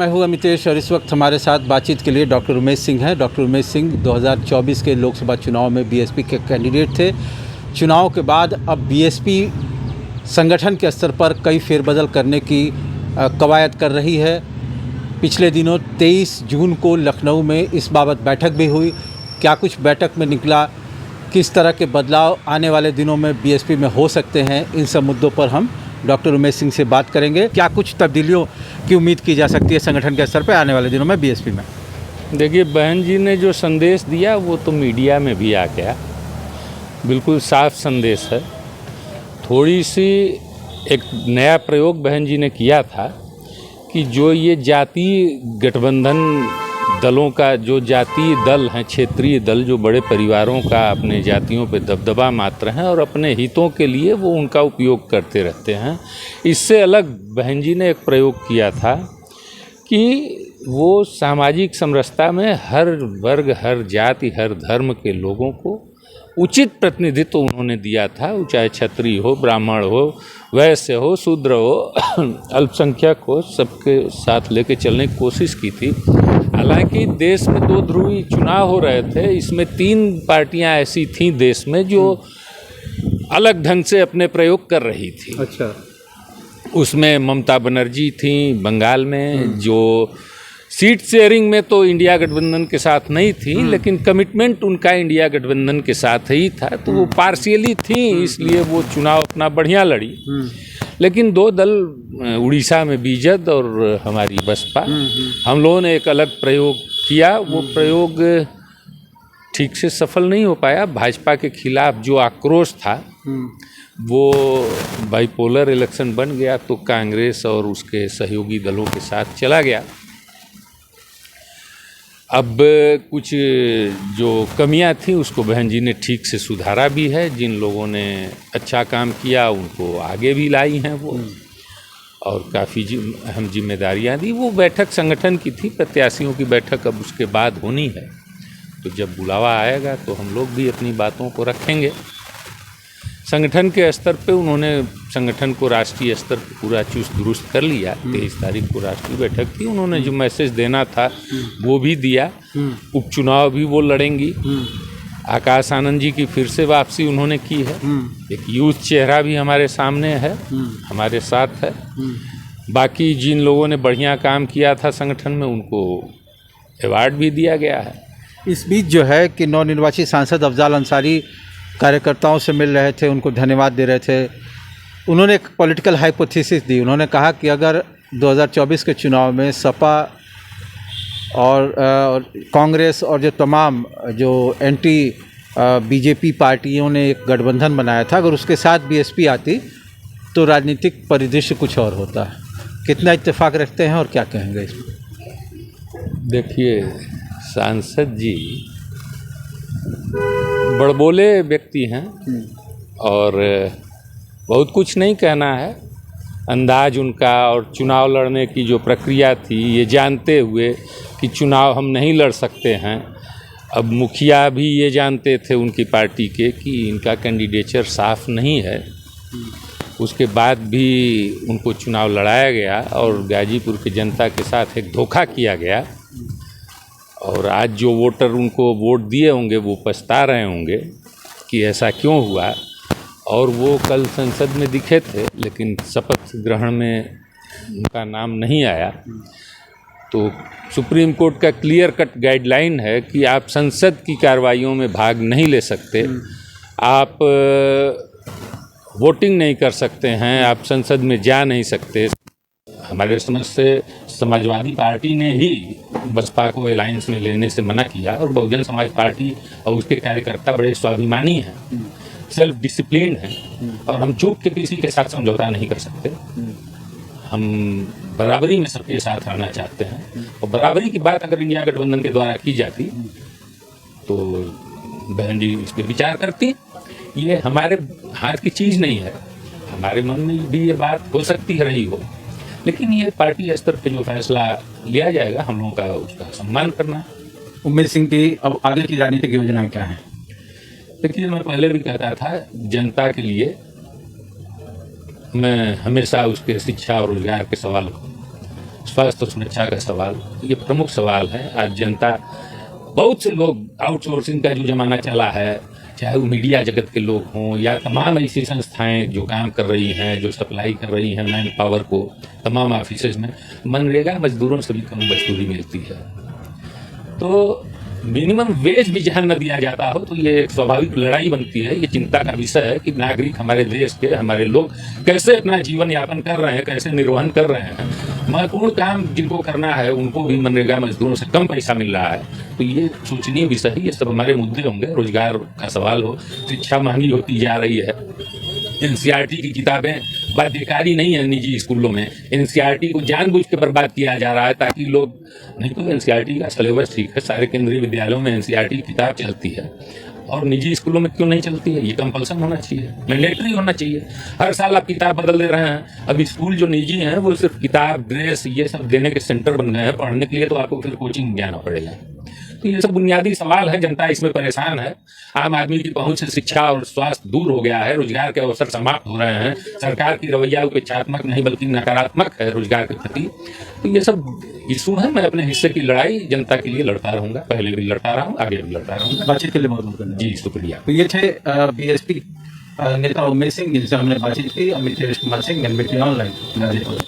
मैं हूं अमितेश और इस वक्त हमारे साथ बातचीत के लिए डॉक्टर उमेश सिंह हैं। डॉक्टर उमेश सिंह 2024 के लोकसभा चुनाव में बीएसपी के कैंडिडेट थे। चुनाव के बाद अब बीएसपी संगठन के स्तर पर कई फेरबदल करने की कवायद कर रही है। पिछले दिनों 23 जून को लखनऊ में इस बाबत बैठक भी हुई। क्या कुछ बैठक में निकला, किस तरह के बदलाव आने वाले दिनों में बीएसपी में हो सकते हैं, इन सब मुद्दों पर हम डॉक्टर उमेश सिंह से बात करेंगे। क्या कुछ तब्दीलियों की उम्मीद की जा सकती है संगठन के स्तर पर आने वाले दिनों में बीएसपी में? देखिए, बहन जी ने जो संदेश दिया वो तो मीडिया में भी आ गया, बिल्कुल साफ संदेश है। थोड़ी सी एक नया प्रयोग बहन जी ने किया था कि जो ये जातीय गठबंधन दलों का, जो जातीय दल हैं, क्षेत्रीय दल, जो बड़े परिवारों का अपने जातियों पे दबदबा मात्र हैं और अपने हितों के लिए वो उनका उपयोग करते रहते हैं, इससे अलग बहन जी ने एक प्रयोग किया था कि वो सामाजिक समरसता में हर वर्ग, हर जाति, हर धर्म के लोगों को उचित प्रतिनिधित्व उन्होंने दिया था। वो चाहे क्षत्रिय हो, ब्राह्मण हो, वैश्य हो, शूद्र हो, अल्पसंख्यक हो, सबके साथ लेके चलने की कोशिश की थी। हालांकि देश में 2 ध्रुवीय चुनाव हो रहे थे, इसमें 3 पार्टियां ऐसी थीं देश में जो अलग ढंग से अपने प्रयोग कर रही थी। अच्छा। उसमें ममता बनर्जी थी बंगाल में, जो सीट शेयरिंग में तो इंडिया गठबंधन के साथ नहीं थी, लेकिन कमिटमेंट उनका इंडिया गठबंधन के साथ ही था, तो वो पार्शियली थी, इसलिए वो चुनाव अपना बढ़िया लड़ी। लेकिन 2 दल, उड़ीसा में बीजेड और हमारी बसपा, हम लोगों ने एक अलग प्रयोग किया। वो प्रयोग ठीक से सफल नहीं हो पाया। भाजपा के खिलाफ जो आक्रोश था वो बाइपोलर इलेक्शन बन गया, तो कांग्रेस और उसके सहयोगी दलों के साथ चला गया। अब कुछ जो कमियां थी उसको बहन जी ने ठीक से सुधारा भी है। जिन लोगों ने अच्छा काम किया उनको आगे भी लाई हैं वो, और काफ़ी अहम जिम्मेदारियां दी। वो बैठक संगठन की थी, प्रत्याशियों की बैठक अब उसके बाद होनी है, तो जब बुलावा आएगा तो हम लोग भी अपनी बातों को रखेंगे। संगठन के स्तर पे उन्होंने संगठन को राष्ट्रीय स्तर पर पूरा चुस्त दुरुस्त कर लिया। 23 तारीख को राष्ट्रीय बैठक थी, उन्होंने जो मैसेज देना था वो भी दिया। उपचुनाव भी वो लड़ेंगी। आकाश आनंद जी की फिर से वापसी उन्होंने की है। एक यूथ चेहरा भी हमारे सामने है, हमारे साथ है। बाकी जिन लोगों ने बढ़िया काम किया था संगठन में, उनको अवार्ड भी दिया गया है। इस बीच जो है कि नवनिर्वाचित सांसद अफजाल अंसारी कार्यकर्ताओं से मिल रहे थे, उनको धन्यवाद दे रहे थे। उन्होंने एक पॉलिटिकल हाइपोथेसिस दी। उन्होंने कहा कि अगर 2024 के चुनाव में सपा और कांग्रेस और जो तमाम जो एंटी बीजेपी पार्टियों ने एक गठबंधन बनाया था, अगर उसके साथ बीएसपी आती तो राजनीतिक परिदृश्य कुछ और होता है। कितना इत्तेफाक रखते हैं और क्या कहेंगे इसमें? देखिए, सांसद जी बड़बोले व्यक्ति हैं और बहुत कुछ नहीं कहना है। अंदाज उनका और चुनाव लड़ने की जो प्रक्रिया थी, ये जानते हुए कि चुनाव हम नहीं लड़ सकते हैं। अब मुखिया भी ये जानते थे उनकी पार्टी के कि इनका कैंडिडेचर साफ नहीं है, उसके बाद भी उनको चुनाव लड़ाया गया और गाजीपुर की जनता के साथ एक धोखा किया गया। और आज जो वोटर उनको वोट दिए होंगे वो पछता रहे होंगे कि ऐसा क्यों हुआ। और वो कल संसद में दिखे थे, लेकिन शपथ ग्रहण में उनका नाम नहीं आया। तो सुप्रीम कोर्ट का क्लियर कट गाइडलाइन है कि आप संसद की कार्रवाइयों में भाग नहीं ले सकते, आप वोटिंग नहीं कर सकते हैं, आप संसद में जा नहीं सकते। हमारे समझ से समाजवादी पार्टी ने ही बसपा को अलायंस में लेने से मना किया, और बहुजन समाज पार्टी और उसके कार्यकर्ता बड़े स्वाभिमानी हैं, सेल्फ डिसिप्लिन हैं, और हम चूक के किसी के साथ समझौता नहीं कर सकते। हम बराबरी में सबके साथ रहना चाहते हैं, और बराबरी की बात अगर इंडिया गठबंधन के द्वारा की जाती तो बहन जी इस पर विचार करती। ये हमारे हाथ की चीज़ नहीं है। हमारे मन में भी ये बात हो सकती है रही हो, लेकिन ये पार्टी स्तर पे जो फैसला लिया जाएगा, हम लोगों का उसका सम्मान करना है। उमेश सिंह की अब आगे की राजनीतिक योजनाएं क्या हैं? देखिए, मैं पहले भी कहता था, जनता के लिए मैं हमेशा उसके शिक्षा और रोजगार के सवाल को स्वास्थ्य सुरक्षा का सवाल, ये प्रमुख सवाल है। आज जनता, बहुत से लोग, आउटसोर्सिंग का जो जमाना चला है, चाहे वो मीडिया जगत के लोग हों या तमाम ऐसी संस्थाएं जो काम कर रही हैं, जो सप्लाई कर रही हैं मैन पावर को, तमाम ऑफिसेज में मनरेगा मजदूरों से भी कम मजदूरी मिलती है। तो मिनिमम वेज भी जहाँ न दिया जाता हो तो ये एक स्वाभाविक लड़ाई बनती है। ये चिंता का विषय है कि नागरिक, हमारे देश के, हमारे लोग कैसे अपना जीवन यापन कर रहे हैं, कैसे निर्वहन कर रहे हैं। महत्वपूर्ण काम जिनको करना है उनको भी मनरेगा मजदूरों से कम पैसा मिल रहा है। तो ये सोचनीय विषय है। ये सब हमारे मुद्दे होंगे। रोजगार का सवाल हो, शिक्षा महंगी होती जा रही है, एनसीईआरटी की किताबें बाध्यकारी नहीं है निजी स्कूलों में, एनसीईआरटी को जानबूझ के बर्बाद किया जा रहा है ताकि लोग, नहीं तो एनसीईआरटी का सिलेबस ठीक है, सारे केंद्रीय विद्यालयों में एनसीईआरटी की किताब चलती है, और निजी स्कूलों में क्यों नहीं चलती है? ये कंपल्सन होना चाहिए, मैंडेटरी होना चाहिए। हर साल आप किताब बदल दे रहे हैं। अब स्कूल जो निजी हैं वो सिर्फ किताब, ड्रेस, ये सब देने के सेंटर बन गए हैं पढ़ने के लिए, तो आपको फिर कोचिंग जाना पड़ेगा। तो ये सब बुनियादी सवाल है। जनता इसमें परेशान है। आम आदमी की पहुंच से शिक्षा और स्वास्थ्य दूर हो गया है, रोजगार के अवसर समाप्त हो रहे हैं, सरकार की रवैया उपेक्षात्मक नहीं बल्कि नकारात्मक है रोजगार के प्रति। तो ये सब इशू है। मैं अपने हिस्से की लड़ाई जनता के लिए लड़ता रहूंगा, पहले भी लड़ता रहा हूँ, आगे भी लड़ता रहूंगा। बातचीत के लिए बहुत बहुत धन्यवाद। जी शुक्रिया। तो ये थे बीएसपी नेता उमेश सिंह, जिनसे हमने बातचीत की। Amit Kumar Singh, NBT online, Ghazipur.